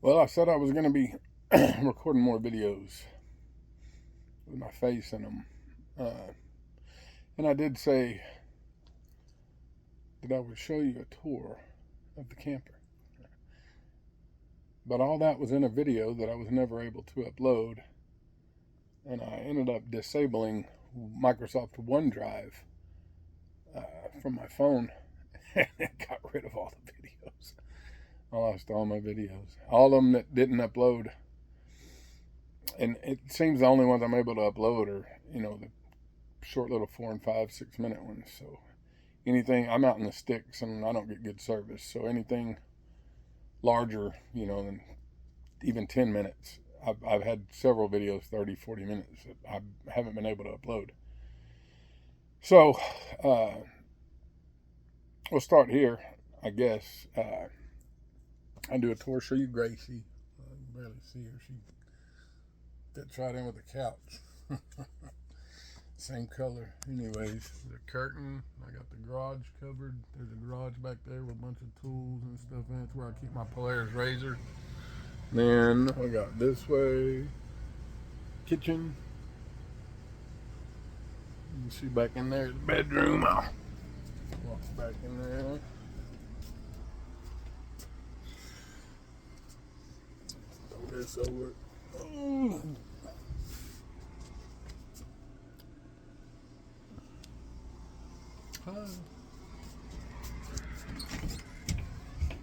Well, I said I was going to be recording more videos with my face in them. And I did say that I would show you a tour of the camper. But all that was in a video that I was never able to upload. And I ended up disabling Microsoft OneDrive from my phone and got rid of all the videos. I lost all my videos. All of them that didn't upload. And it seems the only ones I'm able to upload are, the short little 4 and 5, 6 minute ones. So anything, I'm out in the sticks and I don't get good service. So anything larger, than even 10 minutes. I've had several videos, 30, 40 minutes that I haven't been able to upload. So, we'll start here, I guess. I'll do a tour, show you Gracie. You can barely see her. She fits right in with the couch. Same color. Anyways, the curtain. I got the garage covered. There's a garage back there with a bunch of tools and stuff in it. That's where I keep my Polaris razor. Then we got this way. Kitchen. You can see back in there the bedroom. I'll walk back in there. Throw this over. Oh.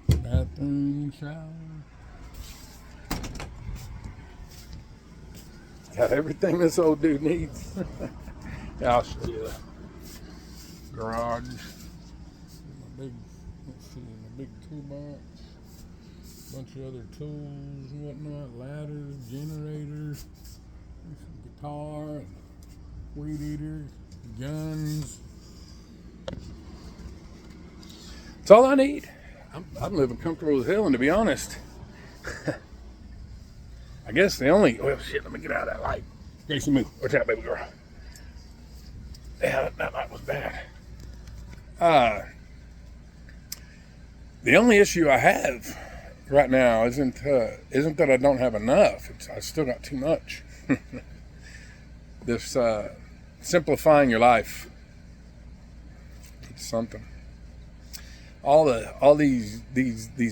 Bathroom, shower. Got everything this old dude needs. Yeah, I'll show you the garage. My big toolbox. Bunch of other tools and whatnot. Ladders, generators, some guitar, weed eater, guns. That's all I need. I'm living comfortable as hell, and to be honest, I guess the only, well, shit, let me get out of that light. Gracie, move. Watch out, baby girl. Yeah, that light was bad. The only issue I have right now isn't that I don't have enough. I still got too much. This simplifying your life. It's something. All these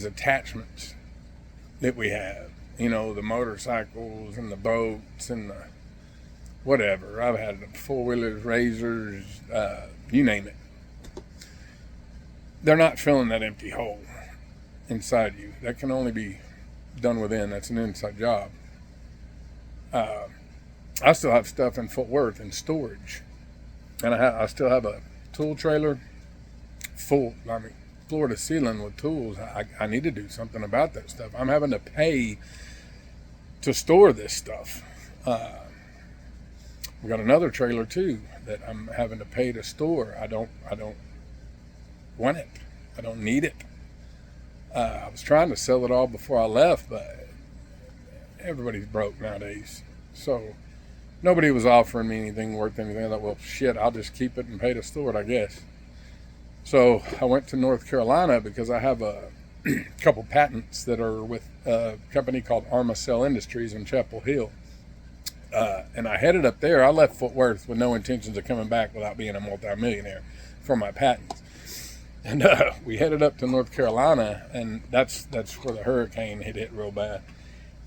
attachments that we have, the motorcycles and the boats and the whatever. I've had 4-wheelers, razors, you name it. They're not filling that empty hole inside you. That can only be done within. That's an inside job. I still have stuff in Fort Worth in storage, and I still have a tool trailer full. Floor to ceiling with tools. I need to do something about that stuff. I'm having to pay to store this stuff. We got another trailer too that I'm having to pay to store. I don't want it. I don't need it. I was trying to sell it all before I left, but everybody's broke nowadays. So nobody was offering me anything worth anything. I thought, well, shit, I'll just keep it and pay to store it, I guess. So I went to North Carolina because I have a couple patents that are with a company called Armacell Industries in Chapel Hill. And I headed up there. I left Fort Worth with no intentions of coming back without being a multimillionaire for my patents. And we headed up to North Carolina, and that's where the hurricane hit real bad.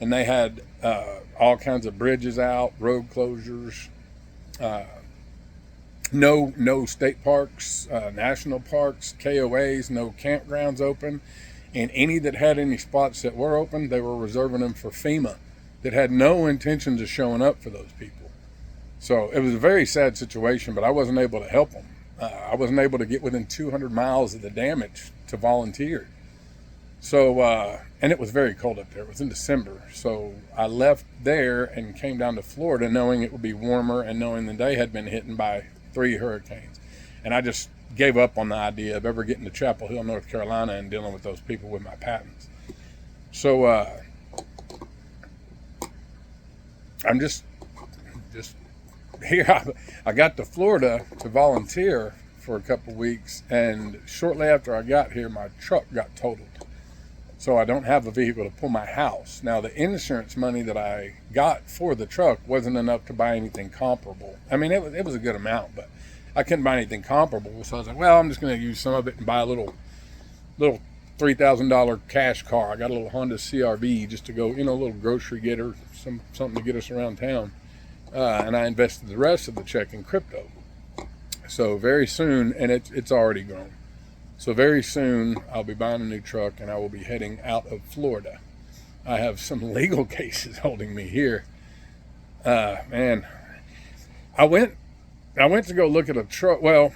And they had all kinds of bridges out, road closures, no state parks, national parks, KOAs, no campgrounds open. And any that had any spots that were open, they were reserving them for FEMA that had no intentions of showing up for those people. So it was a very sad situation, but I wasn't able to help them. I wasn't able to get within 200 miles of the damage to volunteer. So, and it was very cold up there. It was in December. So I left there and came down to Florida knowing it would be warmer and knowing that they had been hit by 3 hurricanes. And I just gave up on the idea of ever getting to Chapel Hill, North Carolina and dealing with those people with my patents. So I'm just here. I got to Florida to volunteer for a couple weeks, and shortly after I got here, my truck got totaled. So I don't have a vehicle to pull my house. Now, the insurance money that I got for the truck wasn't enough to buy anything comparable. I mean, it was a good amount, but I couldn't buy anything comparable. So I was like, well, I'm just going to use some of it and buy a little $3,000 cash car. I got a little Honda CRV just to go, a little grocery getter, something to get us around town. And I invested the rest of the check in crypto. So very soon, and it's already grown. So very soon, I'll be buying a new truck, and I will be heading out of Florida. I have some legal cases holding me here. Man, I went to go look at a truck. Well,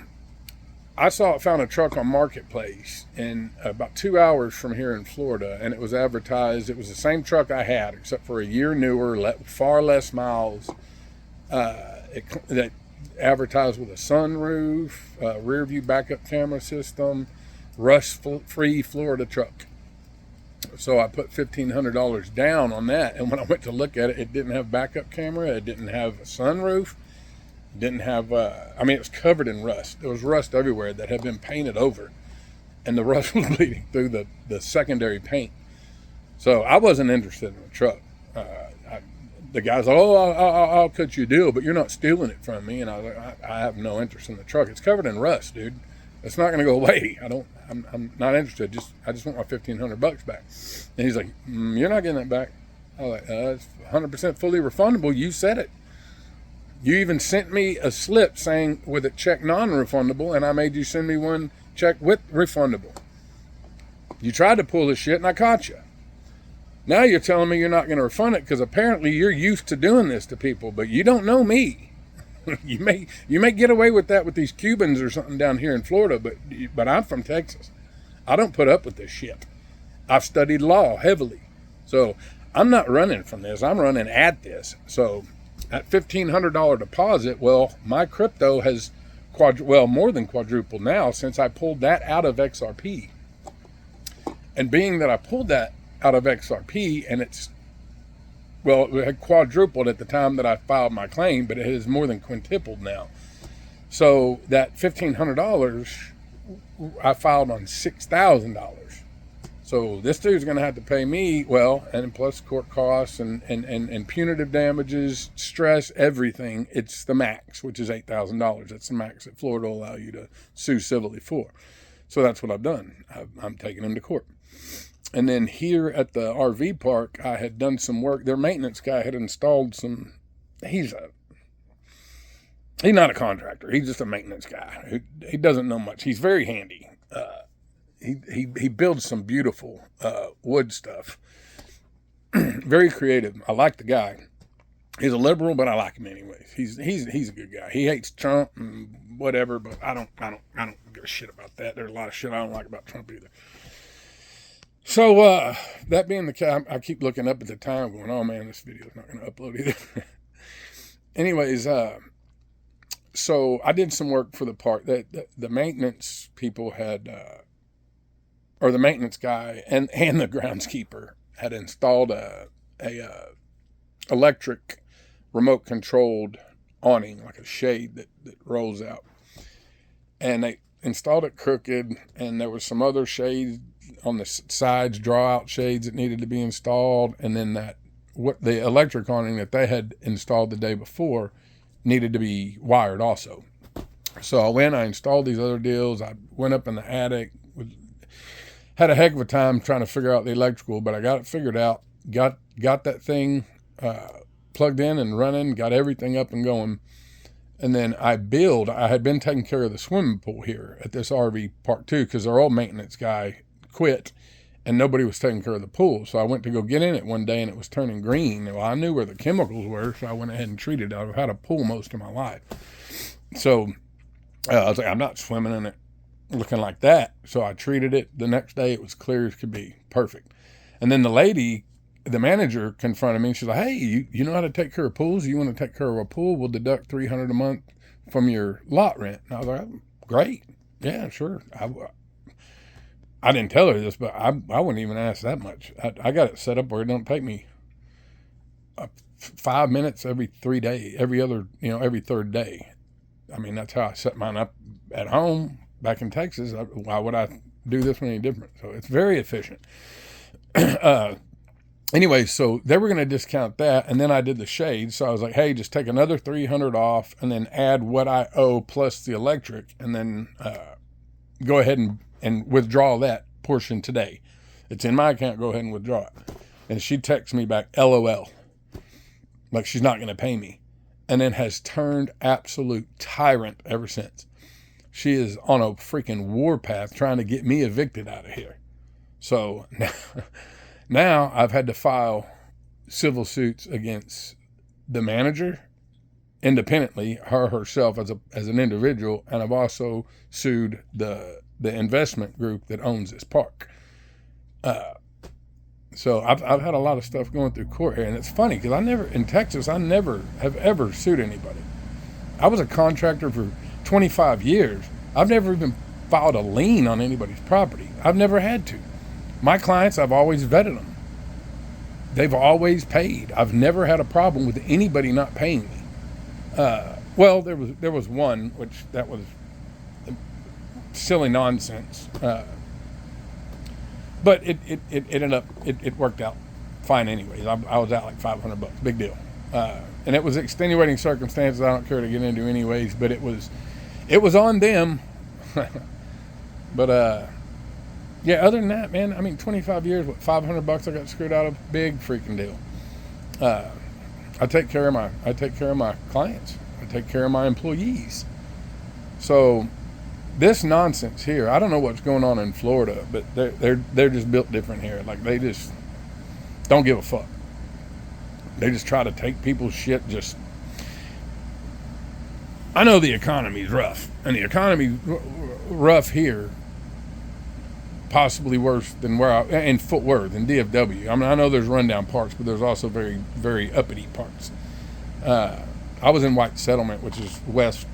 I found a truck on Marketplace in about 2 hours from here in Florida, and it was advertised. It was the same truck I had, except for a year newer, far less miles. That advertised with a sunroof, rear view backup camera system, rust-free Florida truck. So I put $1,500 down on that, and when I went to look at it, it didn't have backup camera, it didn't have a sunroof, it didn't have, it was covered in rust. There was rust everywhere that had been painted over, and the rust was bleeding through the secondary paint. So I wasn't interested in the truck. The guy's like, oh, I'll cut you a deal, but you're not stealing it from me. And I was like, I have no interest in the truck. It's covered in rust, dude. It's not going to go away. I'm not interested. I just want my $1,500 back. And he's like, you're not getting that back. I was like, it's 100% fully refundable. You said it. You even sent me a slip saying with a check non-refundable, and I made you send me one check with refundable. You tried to pull this shit, and I caught you. Now you're telling me you're not going to refund it because apparently you're used to doing this to people, but you don't know me. You may get away with that with these Cubans or something down here in Florida, but I'm from Texas. I don't put up with this shit. I've studied law heavily. So I'm not running from this. I'm running at this. So at $1,500 deposit, well, my crypto has more than quadrupled now since I pulled that out of XRP. And being that I pulled that out of XRP, and it had quadrupled at the time that I filed my claim, but it has more than quintupled now. So that $1,500 I filed on $6,000. So this dude's going to have to pay me, and plus court costs and punitive damages, stress, everything. It's the max, which is $8,000. That's the max that Florida will allow you to sue civilly for. So that's what I've done. I'm taking him to court. And then here at the RV park, I had done some work. Their maintenance guy had installed some. He's not a contractor. He's just a maintenance guy. He doesn't know much. He's very handy. He builds some beautiful wood stuff. Very creative. I like the guy. He's a liberal, but I like him anyways. He's a good guy. He hates Trump and whatever, but I don't give a shit about that. There's a lot of shit I don't like about Trump either. So, that being the case, I keep looking up at the time going, oh man, this video's not going to upload either. Anyways, so I did some work for the park. The maintenance people had, or the maintenance guy and the groundskeeper had installed a electric remote controlled awning, like a shade that rolls out. And they installed it crooked, and there was some other shades on the sides, draw out shades that needed to be installed, and then the electric awning that they had installed the day before needed to be wired also. So I installed these other deals. I went up in the attic, had a heck of a time trying to figure out the electrical, but I got it figured out, got that thing plugged in and running, got everything up and going. And then I had been taking care of the swimming pool here at this RV park too, because our old maintenance guy quit and nobody was taking care of the pool. So I went to go get in it one day and it was turning green. Well, I knew where the chemicals were, so I went ahead and treated it. I've had a pool most of my life. So I was like, I'm not swimming in it looking like that. So I treated it. The next day it was clear as could be. Perfect. And then the manager confronted me and she's like, hey, you know how to take care of pools? You want to take care of a pool? We'll deduct $300 a month from your lot rent. And I was like, great. Yeah, sure. I didn't tell her this, but I wouldn't even ask that much. I got it set up where it don't take me 5 minutes every third day. I mean, that's how I set mine up at home back in Texas. Why would I do this one any different? So it's very efficient. Anyway, so they were going to discount that, and then I did the shade. So I was like, hey, just take another $300 off and then add what I owe plus the electric, and then go ahead and withdraw that portion today. It's in my account. Go ahead and withdraw it. And she texts me back, LOL, like she's not going to pay me, and then has turned absolute tyrant ever since. She is on a freaking warpath trying to get me evicted out of here. So now I've had to file civil suits against the manager independently, her herself as an individual, and I've also sued the investment group that owns this park. So I've had a lot of stuff going through court here, and it's funny because in Texas I never have ever sued anybody. I was a contractor for 25 years. I've never even filed a lien on anybody's property. I've never had to. My clients, I've always vetted them. They've always paid. I've never had a problem with anybody not paying me. Well, there was one, which that was silly nonsense. But it ended up, it worked out fine anyways. I was out like $500, big deal. And it was extenuating circumstances I don't care to get into anyways, but it was on them. But yeah, other than that, man, I mean, 25 years, what, $500 I got screwed out of, big freaking deal. I take care of my clients. I take care of my employees. So this nonsense here, I don't know what's going on in Florida, but they're just built different here. Like, they just don't give a fuck. They just try to take people's shit. I know the economy's rough, and the economy's rough here, possibly worse than in Fort Worth and DFW. I mean, I know there's rundown parts, but there's also very, very uppity parts. I was in White Settlement, which is West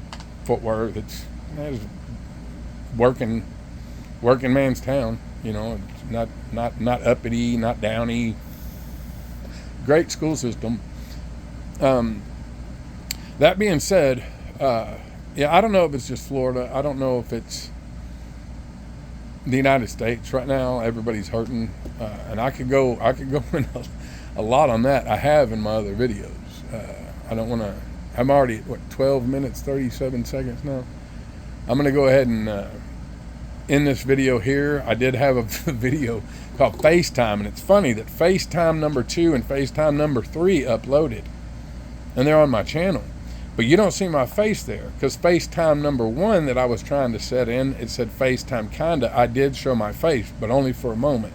Fort Worth. It's working man's town. You know, it's not uppity, not downy. Great school system. That being said, yeah, I don't know if it's just Florida. I don't know if it's the United States right now. Everybody's hurting, and I could go in a lot on that. I have in my other videos. I don't want to. I'm already at 12 minutes 37 seconds now. I'm going to go ahead and end this video here. I did have a video called FaceTime, and it's funny that FaceTime number 2 and FaceTime number 3 uploaded, and they're on my channel. But you don't see my face there, because FaceTime number 1 that I was trying to set in, it said FaceTime kinda. I did show my face, but only for a moment,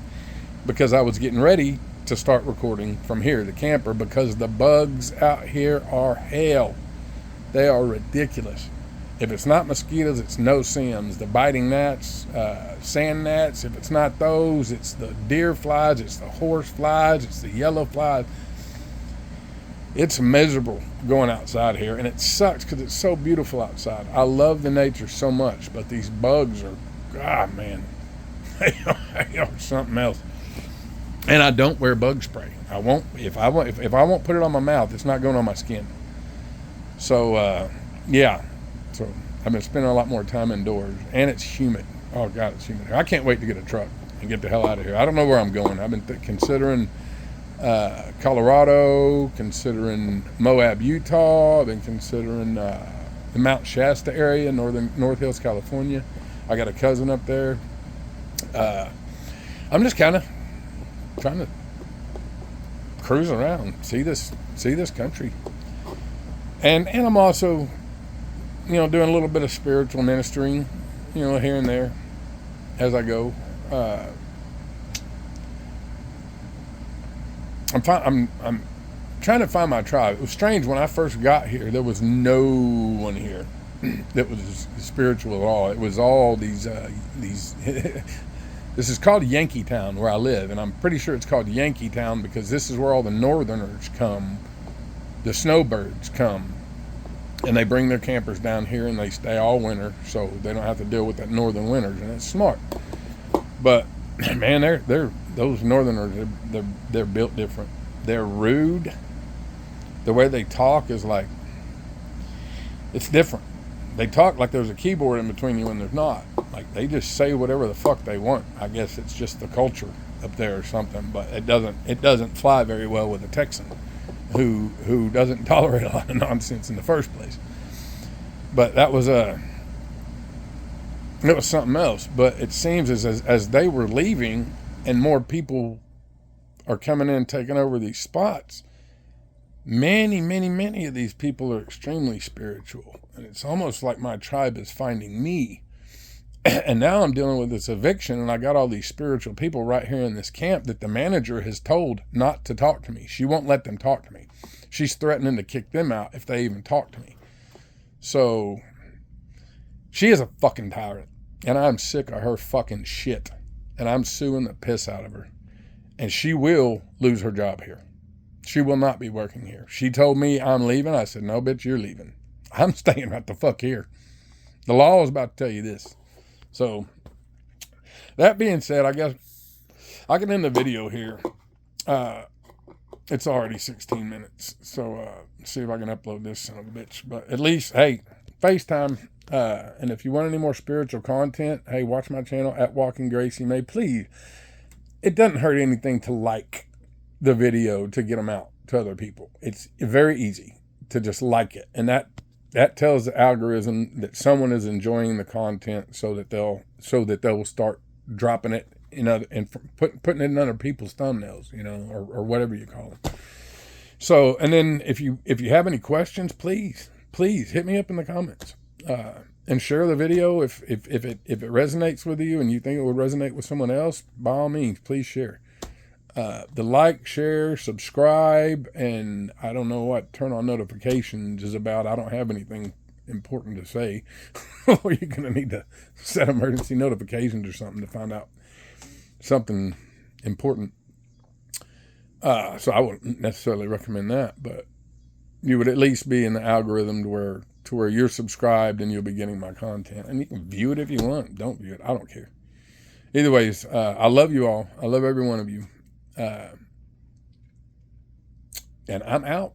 because I was getting ready to start recording from here, the camper, because the bugs out here are hell. They are ridiculous. If it's not mosquitoes, it's no-see-ums. The biting gnats, sand gnats. If it's not those, it's the deer flies, it's the horse flies, it's the yellow flies. It's miserable going outside here, and it sucks because it's so beautiful outside. I love the nature so much, but these bugs are, God, man, they are something else. And I don't wear bug spray. I won't. If I won't put it on my mouth, it's not going on my skin. So yeah. So I've been spending a lot more time indoors, and it's humid. Oh God, it's humid here. I can't wait to get a truck and get the hell out of here. I don't know where I'm going. I've been considering Colorado, considering Moab, Utah. I've been considering the Mount Shasta area, North Hills, California. I got a cousin up there. I'm just kind of trying to cruise around, see this country, and I'm also, doing a little bit of spiritual ministering, here and there as I go. I'm trying to find my tribe. It was strange when I first got here. There was no one here that was spiritual at all. It was all these. This is called Yankee Town where I live, and I'm pretty sure it's called Yankee Town because this is where all the northerners come, the snowbirds come, and they bring their campers down here and they stay all winter so they don't have to deal with that northern winters, and it's smart. But man, they're those northerners, they're built different. They're rude. The way they talk is like, it's different. They talk like there's a keyboard in between you and there's not. Like, they just say whatever the fuck they want. I guess it's just the culture. up there or something, but it doesn't fly very well with a Texan who doesn't tolerate a lot of nonsense in the first place. But it was something else. But it seems as they were leaving and more people are coming in taking over these spots, many of these people are extremely spiritual, and it's almost like my tribe is finding me. And now I'm dealing with this eviction, and I got all these spiritual people right here in this camp that the manager has told not to talk to me. She won't let them talk to me. She's threatening to kick them out if they even talk to me. So she is a fucking tyrant, and I'm sick of her fucking shit, and I'm suing the piss out of her. And she will lose her job here. She will not be working here. She told me I'm leaving. I said, no, bitch, you're leaving. I'm staying right the fuck here. The law is about to tell you this. So, that being said, I guess I can end the video here. It's already 16 minutes. So, see if I can upload this son of a bitch. But at least, hey, FaceTime. And if you want any more spiritual content, hey, watch my channel at Walking Gracie May. Please, it doesn't hurt anything to like the video to get them out to other people. It's very easy to just like it. And that tells the algorithm that someone is enjoying the content so that they'll start dropping it in other, and putting it in other people's thumbnails, or whatever you call it. So, and then if you have any questions, please hit me up in the comments, and share the video. If it resonates with you and you think it would resonate with someone else, by all means, please share. The like, share, subscribe, and I don't know what turn on notifications is about. I don't have anything important to say. Or you're going to need to set emergency notifications or something to find out something important. So I wouldn't necessarily recommend that, but you would at least be in the algorithm to where you're subscribed and you'll be getting my content. And you can view it if you want. Don't view it. I don't care. Either ways, I love you all. I love every one of you. And I'm out.